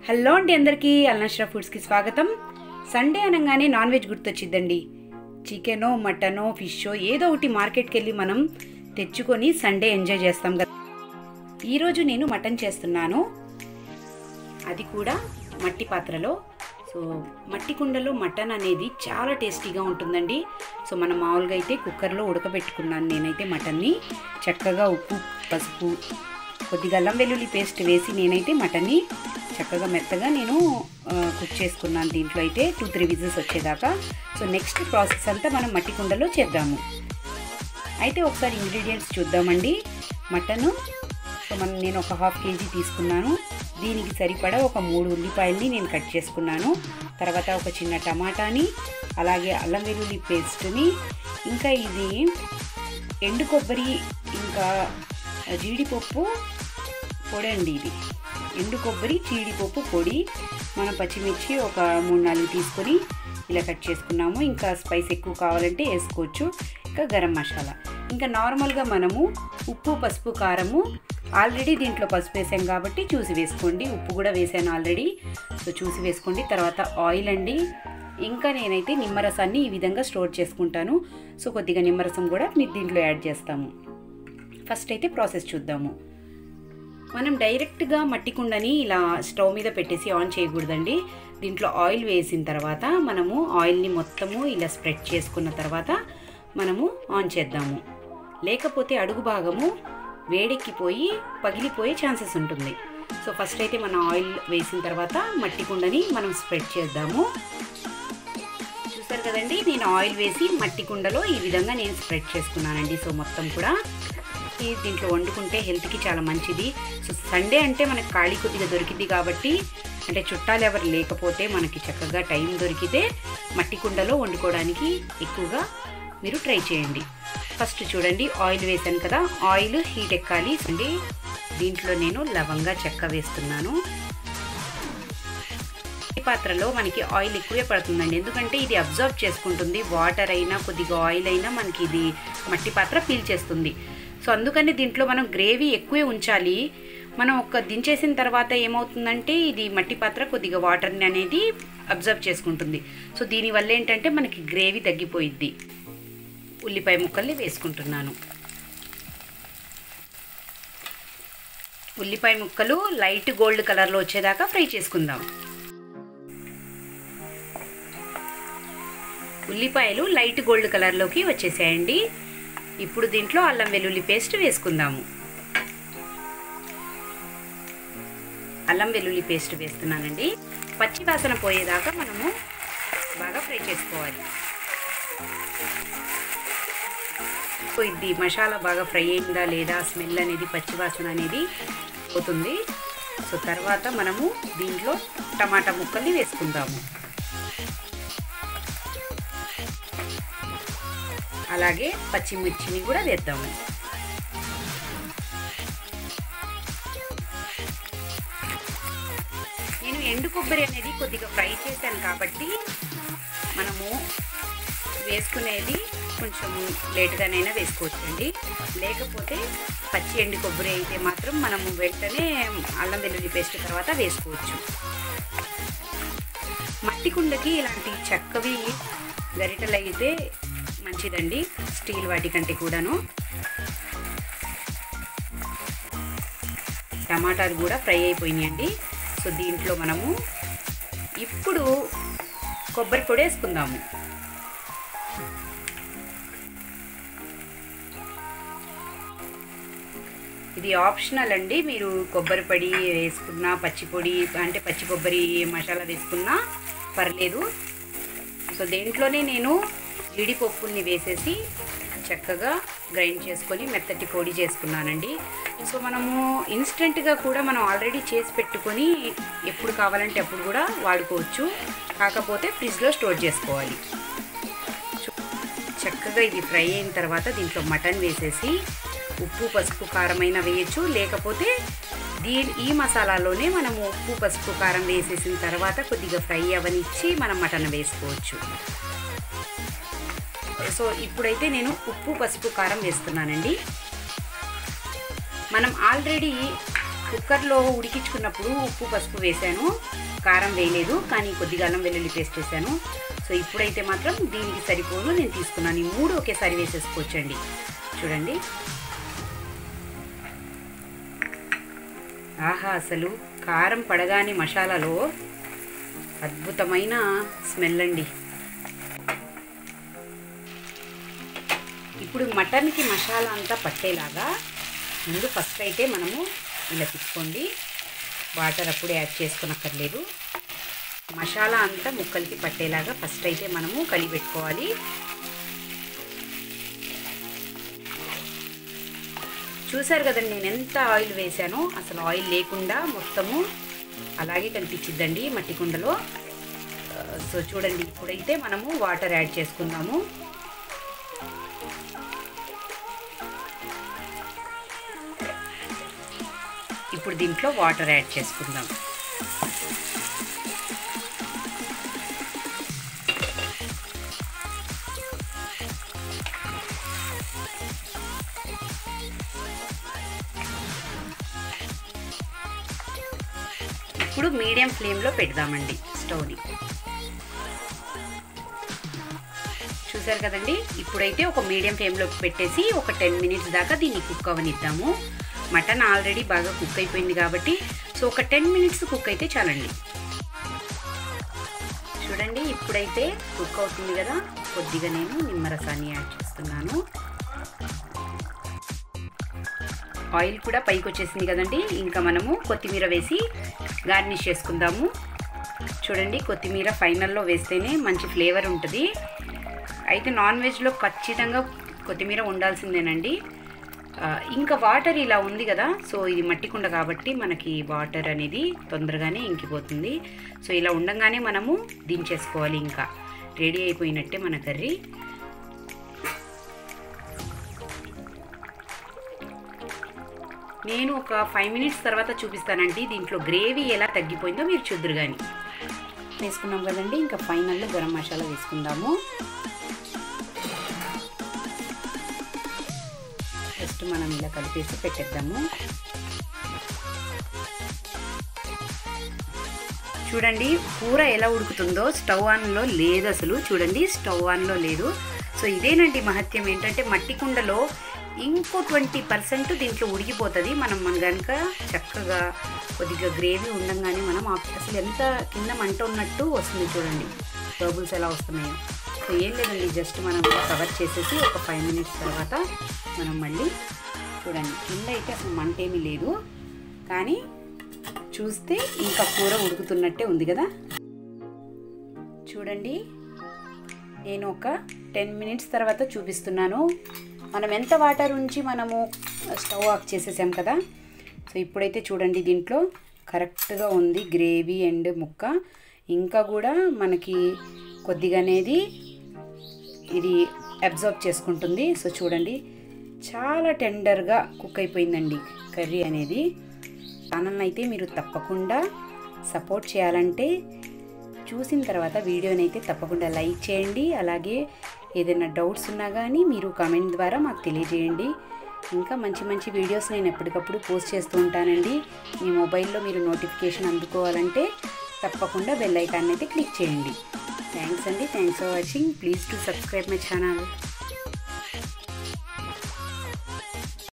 Hello అండి అందరికీ అల్నష్రా ఫుడ్స్కి స్వాగతం. సండే అనగానే నాన్ వెజ్ గుర్తొచ్చిద్దండి. చికెనో మటనో ఫిషో ఏదో ఒకటి మార్కెట్కి వెళ్ళి మనం తెచ్చుకొని సండే ఎంజాయ్ చేస్తాం కదా. ఈరోజు నేను మటన్ చేస్తున్నాను, అది కూడా మట్టి పాత్రలో. సో మట్టి కుండలో మటన్ అనేది చాలా టేస్టీగా ఉంటుందండి. సో మనం మామూలుగా అయితే కుక్కర్లో ఉడకబెట్టుకున్నాను నేనైతే మటన్ని. చక్కగా ఉప్పు, పసుపు, కొద్దిగా అల్లం వెల్లుల్లి పేస్ట్ వేసి నేనైతే మటన్ని చక్కగా మెత్తగా నేను కుక్ చేసుకున్నాను. దీంట్లో అయితే 2-3 విజిల్స్ వచ్చేదాకా. సో నెక్స్ట్ ప్రాసెస్ అంతా మనం మట్టి కుండలో చేద్దాము. అయితే ఒకసారి ఇంగ్రీడియంట్స్ చూద్దామండి. మటను నేను ఒక 1/2 kg తీసుకున్నాను. దీనికి సరిపడా ఒక 3 ఉల్లిపాయల్ని నేను కట్ చేసుకున్నాను. తర్వాత ఒక చిన్న టమాటాని, అలాగే అల్లం వెల్లుల్లి పేస్ట్ని, ఇంకా ఇది ఎండు కొబ్బరి, ఇంకా జీడిపప్పు పొడి అండి. ఇది ఎండు కొబ్బరి, జీడిపప్పు పొడి. మనం పచ్చిమిర్చి ఒక 3-4 తీసుకొని ఇలా కట్ చేసుకున్నాము. ఇంకా స్పైస్ ఎక్కువ కావాలంటే వేసుకోవచ్చు. ఇంకా గరం మసాలా, ఇంకా నార్మల్గా మనము ఉప్పు, పసుపు, కారము ఆల్రెడీ దీంట్లో పసుపు వేసాం కాబట్టి చూసి వేసుకోండి. ఉప్పు కూడా వేసాను ఆల్రెడీ, సో చూసి వేసుకోండి. తర్వాత ఆయిల్ అండి. ఇంకా నేనైతే నిమ్మరసాన్ని ఈ విధంగా స్టోర్ చేసుకుంటాను. సో కొద్దిగా నిమ్మరసం కూడా దీంట్లో యాడ్ చేస్తాము. ఫస్ట్ అయితే ప్రాసెస్ చూద్దాము. మనం డైరెక్ట్గా మట్టి కుండని ఇలా స్టవ్ మీద పెట్టేసి ఆన్ చేయకూడదండి. దీంట్లో ఆయిల్ వేసిన తర్వాత మనము ఆయిల్ని మొత్తము ఇలా స్ప్రెడ్ చేసుకున్న తర్వాత మనము ఆన్ చేద్దాము. లేకపోతే అడుగు భాగము వేడెక్కిపోయి పగిలిపోయే ఛాన్సెస్ ఉంటుంది. సో ఫస్ట్ అయితే మనం ఆయిల్ వేసిన తర్వాత మట్టి కుండని మనం స్ప్రెడ్ చేద్దాము. చూసారు కదండి, నేను ఆయిల్ వేసి మట్టి కుండలో ఈ విధంగా నేను స్ప్రెడ్ చేసుకున్నానండి. సో మొత్తం కూడా దీంట్లో వండుకుంటే హెల్త్కి చాలా మంచిది. సో సండే అంటే మనకు ఖాళీ కొద్దిగా దొరికింది కాబట్టి, అంటే చుట్టాలు ఎవరు లేకపోతే మనకి చక్కగా టైం దొరికితే మట్టి కుండలో వండుకోవడానికి ఎక్కువగా మీరు ట్రై చేయండి. ఫస్ట్ చూడండి, ఆయిల్ వేసాను కదా, ఆయిల్ హీట్ ఎక్కాలి అండి. దీంట్లో నేను లవంగా చెక్క వేస్తున్నాను. ఈ పాత్రలో మనకి ఆయిల్ ఎక్కువే పడుతుందండి, ఎందుకంటే ఇది అబ్జర్వ్ చేసుకుంటుంది. వాటర్ అయినా కొద్దిగా ఆయిల్ అయినా మనకి ఇది మట్టి పాత్ర పీల్చేస్తుంది. సో అందుకని దీంట్లో మనం గ్రేవీ ఎక్కువే ఉంచాలి. మనం ఒక దించేసిన తర్వాత ఏమవుతుందంటే ఇది మట్టి పాత్ర కొద్దిగా వాటర్ని అనేది అబ్జర్వ్ చేసుకుంటుంది. సో దీనివల్ల ఏంటంటే మనకి గ్రేవీ తగ్గిపోయిద్ది. ఉల్లిపాయ ముక్కల్ని వేసుకుంటున్నాను. ఉల్లిపాయ ముక్కలు లైట్ గోల్డ్ కలర్లో వచ్చేదాకా ఫ్రై చేసుకుందాం. ఉల్లిపాయలు లైట్ గోల్డ్ కలర్లోకి వచ్చేసాయండి. ఇప్పుడు దీంట్లో అల్లం వెల్లుల్లి పేస్ట్ వేసుకుందాము. అల్లం వెల్లుల్లి పేస్ట్ వేస్తున్నానండి. పచ్చి వాసన పోయేదాకా మనము బాగా ఫ్రై చేసుకోవాలి. ఇది మసాలా బాగా ఫ్రై అయిందా లేదా, స్మెల్ అనేది, పచ్చి వాసన అనేది పోతుంది. సో తర్వాత మనము దీంట్లో టమాటా ముక్కల్ని వేసుకుందాము. అలాగే పచ్చిమిర్చిని కూడా వేద్దాము. నేను ఎండు కొబ్బరి అనేది కొద్దిగా ఫ్రై చేశాను కాబట్టి మనము వేసుకునేది కొంచెం లేట్గానైనా వేసుకోవచ్చండి. లేకపోతే పచ్చి ఎండు కొబ్బరి అయితే మాత్రం మనము వెంటనే అల్లం వెల్లుల్లి పేస్ట్ తర్వాత వేసుకోవచ్చు. మట్టి కుండకి ఇలాంటి చక్కవి గరిటెలు అయితే మంచిదండి, స్టీల్ వాటి కంటే కూడాను. టమాటాలు కూడా ఫ్రై అయిపోయినాయండి. సో దీంట్లో మనము ఇప్పుడు కొబ్బరి పొడి వేసుకుందాము. ఇది ఆప్షనల్ అండి, మీరు కొబ్బరి పొడి వేసుకున్నా, పచ్చి పొడి అంటే పచ్చి కొబ్బరి మసాలా వేసుకున్నా పర్లేదు. సో దేంట్లోనే నేను జీడిపప్పుల్ని వేసేసి చక్కగా గ్రైండ్ చేసుకొని మెత్తటి పొడి చేసుకున్నానండి. సో మనము ఇన్స్టెంట్గా కూడా మనం ఆల్రెడీ చేసి పెట్టుకొని ఎప్పుడు కావాలంటే అప్పుడు కూడా వాడుకోవచ్చు. కాకపోతే ఫ్రిడ్జ్లో స్టోర్ చేసుకోవాలి. చక్కగా ఇది ఫ్రై అయిన తర్వాత దీంట్లో మటన్ వేసేసి ఉప్పు, పసుపు, కారమైనా వేయచ్చు. లేకపోతే ఈ మసాలాలోనే మనము ఉప్పు, పసుపు, కారం వేసేసిన తర్వాత కొద్దిగా ఫ్రై అవనిచ్చి మనం మటన్ వేసుకోవచ్చు. సో ఇప్పుడైతే నేను ఉప్పు, పసుపు, కారం వేస్తున్నానండి. మనం ఆల్రెడీ కుక్కర్లో ఉడికించుకున్నప్పుడు ఉప్పు పసుపు వేసాను, కారం వేయలేదు, కానీ కొద్దిగా అల్లం వెల్లుల్లి పేస్ట్ వేసాను. సో ఇప్పుడైతే మాత్రం దీనికి సరిపోను నేను తీసుకున్నాను. ఈ 3 ఒకేసారి వేసేసుకోవచ్చండి. చూడండి, ఆహా, అసలు కారం పడగానే మసాలాలో అద్భుతమైన స్మెల్ అండి. ఇప్పుడు మటన్కి మసాలా అంతా పట్టేలాగా ముందు ఫస్ట్ అయితే మనము ఇలా తిప్పుకోండి. వాటర్ అప్పుడే యాడ్ చేసుకోనక్కర్లేదు. మసాలా అంతా ముక్కలకి పట్టేలాగా ఫస్ట్ అయితే మనము కలిపెట్టుకోవాలి. చూసారు కదండి నేను ఎంత ఆయిల్ వేసానో, అసలు ఆయిల్ లేకుండా మొత్తము అలాగే కనిపించిద్దండి మట్టి కుండలో. సో చూడండి, ఇప్పుడైతే మనము వాటర్ యాడ్ చేసుకుందాము. ఇప్పుడు దీంట్లో వాటర్ యాడ్ చేసుకుందాం. ఇప్పుడు మీడియం ఫ్లేమ్లో పెడదామండి స్టవ్ని. చూసారు కదండి, ఇప్పుడైతే ఒక మీడియం ఫ్లేమ్లో పెట్టేసి ఒక 10 మినిట్స్ దాకా దీన్ని కుక్ అవనిద్దాము. మటన్ ఆల్రెడీ బాగా కుక్ అయిపోయింది కాబట్టి సో ఒక 10 మినిట్స్ కుక్ అయితే చాలండి. చూడండి, ఇప్పుడైతే కుక్ అవుతుంది కదా, కొద్దిగా నేను నిమ్మరసాన్ని యాడ్ చేస్తున్నాను. ఆయిల్ కూడా పైకి వచ్చేసింది కదండి, ఇంకా మనము కొత్తిమీర వేసి గార్నిష్ చేసుకుందాము. చూడండి, కొత్తిమీర ఫైనల్లో వేస్తేనే మంచి ఫ్లేవర్ ఉంటుంది. అయితే నాన్ వెజ్లో ఖచ్చితంగా కొత్తిమీర ఉండాల్సిందేనండి. ఇంకా వాటర్ ఇలా ఉంది కదా, సో ఇది మట్టి కుండ కాబట్టి మనకి వాటర్ అనేది తొందరగానే ఇంకిపోతుంది. సో ఇలా ఉండగానే మనము దించేసుకోవాలి. ఇంకా రెడీ అయిపోయినట్టే మన కర్రీ. నేను ఒక 5 మినిట్స్ తర్వాత చూపిస్తానండి దీంట్లో గ్రేవీ ఎలా తగ్గిపోయిందో మీరు చూద్దరు. కానీ వేసుకున్నాం కదండి, ఇంకా ఫైనల్లో గరం మసాలా వేసుకుందాము. ఫస్ట్ మనం ఇలా కలిపేసి పెట్టేద్దాము. చూడండి కూర ఎలా ఉడుకుతుందో, స్టవ్ ఆన్లో లేదు అసలు. చూడండి, స్టవ్ ఆన్లో లేదు. సో ఇదేనండి మహత్యం. ఏంటంటే మట్టి కుండలో ఇంకో 20% దీంట్లో ఉడికిపోతుంది. మనం కనుక చక్కగా కొద్దిగా గ్రేవీ ఉండగానే మనం అసలు ఎంత కింద మంట ఉన్నట్టు వస్తుంది. చూడండి బబుల్స్ ఎలా వస్తున్నాయో. సో ఏం లేదండి, జస్ట్ మనం కవర్ చేసేసి ఒక 5 మినిట్స్ తర్వాత మనం మళ్ళీ చూడండి. కింద అయితే అసలు మంట ఏమీ లేదు, కానీ చూస్తే ఇంకా కూర ఉడుకుతున్నట్టే ఉంది కదా. చూడండి, నేను ఒక 10 మినిట్స్ తర్వాత చూపిస్తున్నాను. మనం ఎంత వాటర్ ఉంచి మనము స్టవ్ ఆఫ్ చేసేసాం కదా. సో ఇప్పుడైతే చూడండి దీంట్లో కరెక్ట్గా ఉంది గ్రేవీ అండ్ ముక్క. ఇంకా కూడా మనకి కొద్దిగా అనేది ఇది అబ్జర్వ్ చేసుకుంటుంది. సో చూడండి, చాలా టెండర్గా కుక్ అయిపోయిందండి కర్రీ అనేది. ఛానల్ని అయితే మీరు తప్పకుండా సపోర్ట్ చేయాలంటే చూసిన తర్వాత వీడియోని అయితే తప్పకుండా లైక్ చేయండి. అలాగే ఏదైనా డౌట్స్ ఉన్నా కానీ మీరు కామెంట్ ద్వారా మాకు తెలియజేయండి. ఇంకా మంచి మంచి వీడియోస్ నేను ఎప్పటికప్పుడు పోస్ట్ చేస్తూ ఉంటానండి. మీ మొబైల్లో మీరు నోటిఫికేషన్ అందుకోవాలంటే తప్పకుండా బెల్ ఐకాన్ అయితే క్లిక్ చేయండి. థ్యాంక్స్ అండి. Thanks for watching. Please to subscribe my channel.